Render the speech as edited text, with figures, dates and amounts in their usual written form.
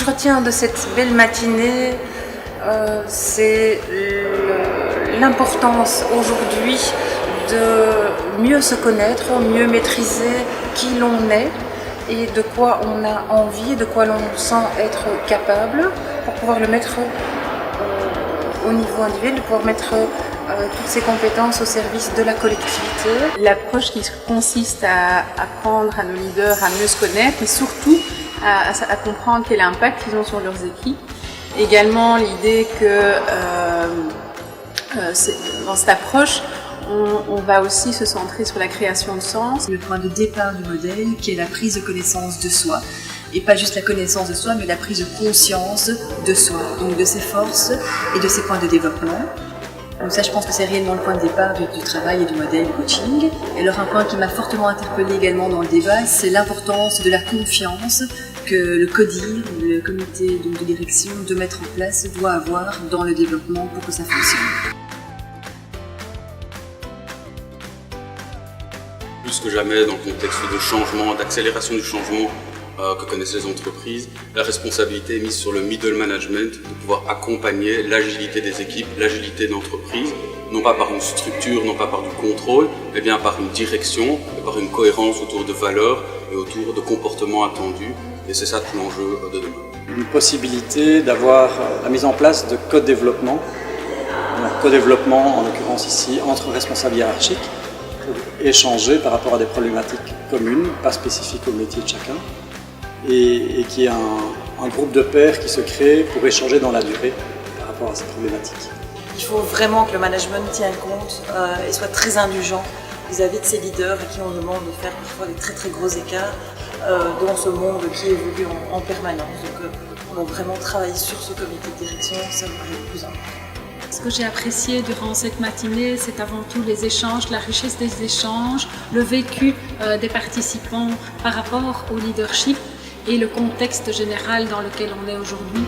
je retiens de cette belle matinée, c'est l'importance aujourd'hui de mieux se connaître, mieux maîtriser qui l'on est et de quoi on a envie, de quoi l'on sent être capable pour pouvoir le mettre au niveau individuel, de pouvoir mettre toutes ces compétences au service de la collectivité. L'approche qui consiste à apprendre à nos leaders à mieux se connaître et surtout à comprendre quel impact ils ont sur leurs équipes. Également l'idée que dans cette approche, on va aussi se centrer sur la création de sens. Le point de départ du modèle qui est la prise de connaissance de soi. Et pas juste la connaissance de soi, mais la prise de conscience de soi, donc de ses forces et de ses points de développement. Donc ça, je pense que c'est réellement le point de départ du travail et du modèle du coaching. Et alors un point qui m'a fortement interpellée également dans le débat, c'est l'importance de la confiance que le CODIR, le comité de direction, de mettre en place, doit avoir dans le développement pour que ça fonctionne. Plus que jamais dans le contexte de changement, d'accélération du changement que connaissent les entreprises, la responsabilité est mise sur le middle management de pouvoir accompagner l'agilité des équipes, l'agilité de l'entreprise, non pas par une structure, non pas par du contrôle, mais bien par une direction, et par une cohérence autour de valeurs et autour de comportements attendus. Et c'est ça tout l'enjeu de demain. Une possibilité d'avoir la mise en place de co-développement, co-développement en l'occurrence ici entre responsables hiérarchiques, pour échanger par rapport à des problématiques communes, pas spécifiques au métier de chacun, et qui est un groupe de pairs qui se crée pour échanger dans la durée par rapport à ces problématiques. Il faut vraiment que le management tienne compte et soit très indulgent vis-à-vis de ses leaders et qui on demande de faire parfois des très très gros écarts dans ce monde qui évolue en permanence. Donc on va vraiment travailler sur ce comité de direction, ça me paraît le plus important. Ce que j'ai apprécié durant cette matinée, c'est avant tout les échanges, la richesse des échanges, le vécu des participants par rapport au leadership et le contexte général dans lequel on est aujourd'hui.